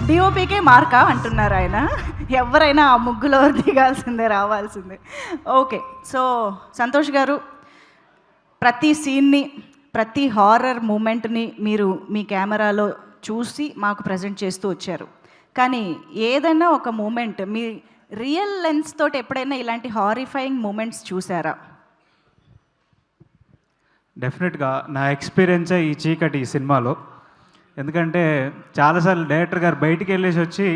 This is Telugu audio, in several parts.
డిఓపికే మార్కా అంటున్నారు ఆయన. ఎవరైనా ఆ ముగ్గులో దిగాల్సిందే, రావాల్సిందే. ఓకే, సో సంతోష్ గారు, ప్రతి సీన్ని, ప్రతి హారర్ మూమెంట్ని మీరు మీ కెమెరాలో చూసి మాకు ప్రజెంట్ చేస్తూ వచ్చారు. కానీ ఏదైనా ఒక మూమెంట్ మీ రియల్ లెన్స్ తోటి ఎప్పుడైనా ఇలాంటి హారిఫైయింగ్ మూమెంట్స్ చూసారా? డెఫినెట్గా నా ఎక్స్పీరియన్సే ఈ చీకటి ఈ సినిమాలో. ఎందుకంటే చాలాసార్లు డైరెక్టర్ గారు బయటికి వెళ్ళేసి వచ్చి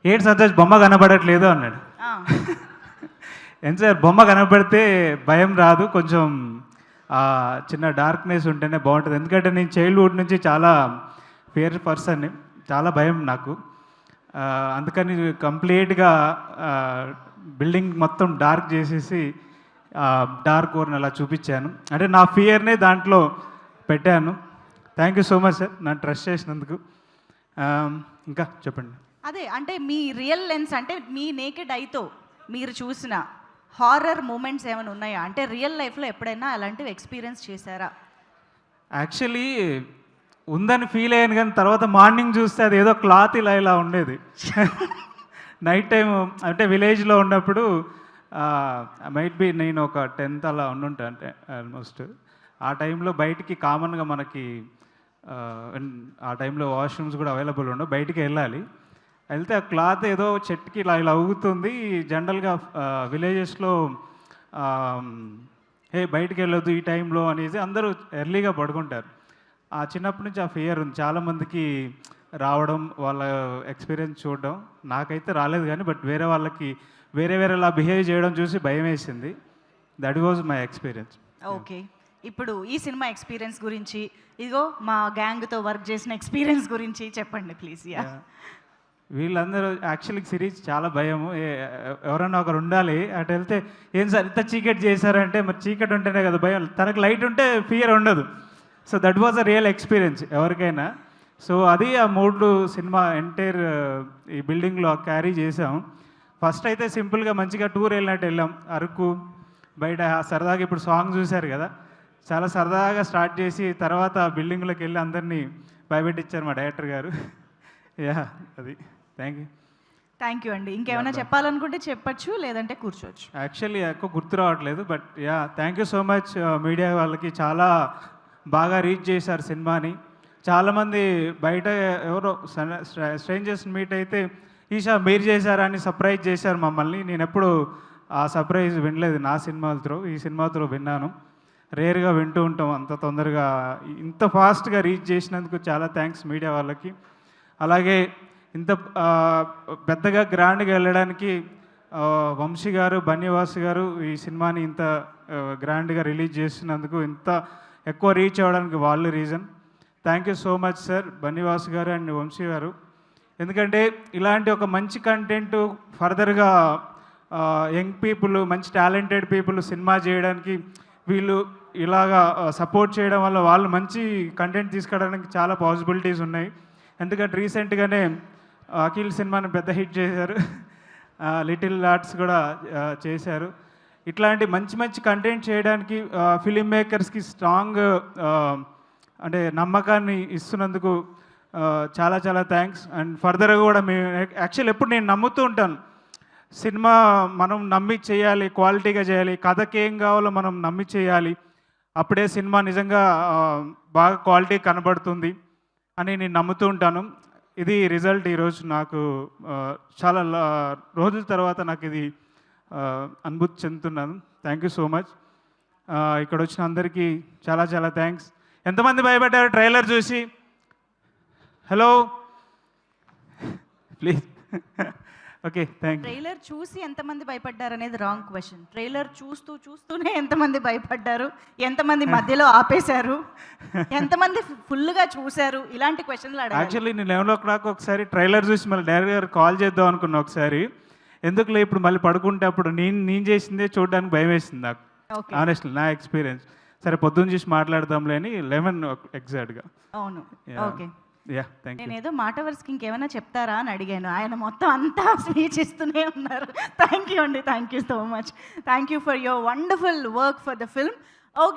ఏంటి సంతోష్ బొమ్మ కనబడట్లేదు అన్నాడు. ఎంత సార్ బొమ్మ కనబడితే భయం రాదు, కొంచెం చిన్న డార్క్నెస్ ఉంటేనే బాగుంటుంది. ఎందుకంటే నేను చైల్డ్హుడ్ నుంచి చాలా ఫియర్ పర్సన్ని, చాలా భయం నాకు. అందుకని కంప్లీట్గా బిల్డింగ్ మొత్తం డార్క్ చేసేసి డార్క్ ఓర్ని అలా చూపించాను. అంటే నా ఫియర్నే దాంట్లో పెట్టాను. Thank you so much sir నన్ను ట్రస్ట్ చేసినందుకు. ఇంకా చెప్పండి. అదే అంటే మీ రియల్ లెన్స్, అంటే మీ నేకెడ్ ఐతో మీరు చూసిన హారర్ మూమెంట్స్ ఏమైనా ఉన్నాయా? అంటే రియల్ లైఫ్లో ఎప్పుడైనా అలాంటివి ఎక్స్పీరియన్స్ చేశారా? యాక్చువల్లీ ఉందని ఫీల్ అయ్యాను, కానీ తర్వాత మార్నింగ్ చూస్తే అది ఏదో క్లాత్ ఇలా ఉండేది. నైట్ టైం అంటే విలేజ్లో ఉన్నప్పుడు మైట్ బి నేను ఒక 10th అలా ఉండుంటా, అంటే ఆల్మోస్ట్ ఆ టైంలో బయటికి కామన్గా మనకి ఆ టైంలో వాష్రూమ్స్ కూడా అవైలబుల్ ఉండవు, బయటికి వెళ్ళాలి. వెళ్తే ఆ క్లాత్ ఏదో చెట్టుకి ఇలా ఊగుతుంది. జనరల్గా విలేజెస్లో బయటికి వెళ్ళొద్దు ఈ టైంలో అనేసి అందరూ ఎర్లీగా పడుకుంటారు. ఆ చిన్నప్పటి నుంచి ఆ ఫియర్ ఉంది చాలామందికి రావడం, వాళ్ళ ఎక్స్పీరియన్స్ చూడడం. నాకైతే రాలేదు కానీ బట్ వేరే వాళ్ళకి వేరేలా బిహేవ్ చేయడం చూసి భయం వేసింది. That was my experience. Okay, ఇప్పుడు ఈ సినిమా ఎక్స్పీరియన్స్ గురించి, ఇదిగో మా గ్యాంగ్తో వర్క్ చేసిన ఎక్స్పీరియన్స్ గురించి చెప్పండి ప్లీజ్. వీళ్ళందరూ యాక్చువల్లీ సిరీస్ చాలా భయము, ఎవరన్నా ఒకరు ఉండాలి. అటు వెళ్తే ఏం సార్ ఇంత చీకటి చేశారంటే, మరి చీకటి ఉంటేనే కదా భయం, తనకు లైట్ ఉంటే ఫియర్ ఉండదు. So that was a real experience ఎవరికైనా. సో అది ఆ 3 సినిమా ఎంటైర్ ఈ బిల్డింగ్లో క్యారీ చేసాం. ఫస్ట్ అయితే సింపుల్గా మంచిగా టూర్ వెళ్ళినట్టు వెళ్ళాం, అరకు బయట సరదాగా. ఇప్పుడు సాంగ్ చూశారు కదా, చాలా సరదాగా స్టార్ట్ చేసి తర్వాత బిల్డింగ్లోకి వెళ్ళి అందరినీ భయపెట్టించారు మా డైరెక్టర్ గారు. అది థ్యాంక్ యూ అండి. ఇంకేమైనా చెప్పాలనుకుంటే చెప్పచ్చు, లేదంటే కూర్చోవచ్చు. యాక్చువల్లీ ఎక్కువ గుర్తు రావట్లేదు, but thank you so much media వాళ్ళకి. చాలా బాగా రీచ్ చేశారు సినిమాని. చాలామంది బయట ఎవరో స్ట్రేంజర్స్ మీట్ అయితే ఈషా మీరు చేశారని సర్ప్రైజ్ చేశారు మమ్మల్ని. నేను ఎప్పుడు ఆ సర్ప్రైజ్ వినలేదు నా సినిమాలతో, ఈ సినిమాతో విన్నాను. రేర్గా వింటూ ఉంటాం అంత తొందరగా. ఇంత ఫాస్ట్గా రీచ్ చేసినందుకు చాలా థ్యాంక్స్ మీడియా వాళ్ళకి. అలాగే ఇంత పెద్దగా గ్రాండ్గా వెళ్ళడానికి వంశీ గారు, బన్నీవాస్ గారు ఈ సినిమాని ఇంత గ్రాండ్గా రిలీజ్ చేసినందుకు, ఇంత ఎక్కువ రీచ్ అవ్వడానికి వాళ్ళు reason. Thank you so much sir, Bunny Vas గారు అండ్ వంశీ గారు. ఎందుకంటే ఇలాంటి ఒక మంచి కంటెంట్ ఫర్దర్గా యంగ్ పీపుల్, మంచి టాలెంటెడ్ పీపుల్ సినిమా చేయడానికి వీళ్ళు ఇలాగా సపోర్ట్ చేయడం వల్ల వాళ్ళు మంచి కంటెంట్ తీసుకురావడానికి చాలా పాసిబిలిటీస్ ఉన్నాయి. ఎందుకంటే రీసెంట్గానే అఖిల్ సినిమాని పెద్ద హిట్ చేశారు, లిటిల్ ఆర్ట్స్ కూడా చేశారు. ఇట్లాంటి మంచి కంటెంట్ చేయడానికి ఫిలిం మేకర్స్కి స్ట్రాంగ్ అంటే నమ్మకాన్ని ఇస్తున్నందుకు చాలా థ్యాంక్స్. అండ్ ఫర్దర్గా కూడా మేము యాక్చువల్ ఎప్పుడు నేను నమ్ముతూ ఉంటాను, సినిమా మనం నమ్మి చేయాలి, క్వాలిటీగా చేయాలి, కథకి ఏం కావాలో మనం నమ్మి చేయాలి, అప్పుడే సినిమా నిజంగా బాగా క్వాలిటీ కనబడుతుంది అని నేను నమ్ముతూ ఉంటాను. ఇది రిజల్ట్ ఈరోజు నాకు చాలా రోజుల తర్వాత నాకు ఇది అనుభూతి చెందుతున్నాను. Thank you so much. ఇక్కడ వచ్చిన అందరికీ చాలా థ్యాంక్స్. ఎంతమంది భయపడ్డారు ట్రైలర్ చూసి? Hello please. Okay, thank you. Trailer చూసి ఎంతమంది భయపడ్డారు అనేది రాంగ్ క్వశ్చన్. ట్రైలర్ చూస్తూనే ఎంతమంది భయపడ్డారు, ఎంతమంది మధ్యలో ఆపేశారు, ఎంతమంది ఫుల్గా చూశారు, ఇలాంటి క్వశ్చన్లు అడగాలి. యాక్చువల్లీ నేను 11 o'clock ఒకసారి ట్రైలర్ చూసి మళ్ళీ డైరెక్టర్ గారు కాల్ చేద్దాం అనుకున్నా ఒకసారి. ఎందుకులే ఇప్పుడు మళ్ళీ పడుకుంటే అప్పుడు నేను చేసిందే చూడడానికి భయం వేసింది నాకు, ఆనెస్ట్లీ నా ఎక్స్పీరియన్స్. సరే పొద్దున్న చూసి మాట్లాడదాంలే అని 11 ఎగ్జాక్ట్గా. అవును, ఓకే. నేనేదో మాట వరుసకి ఇంకేమైనా చెప్తారా అని అడిగాను, ఆయన మొత్తం అంతా స్పీచ్ ఇస్తూనే ఉన్నారు. థ్యాంక్ యూ అండి, thank you so much. Thank you for your wonderful work for the film.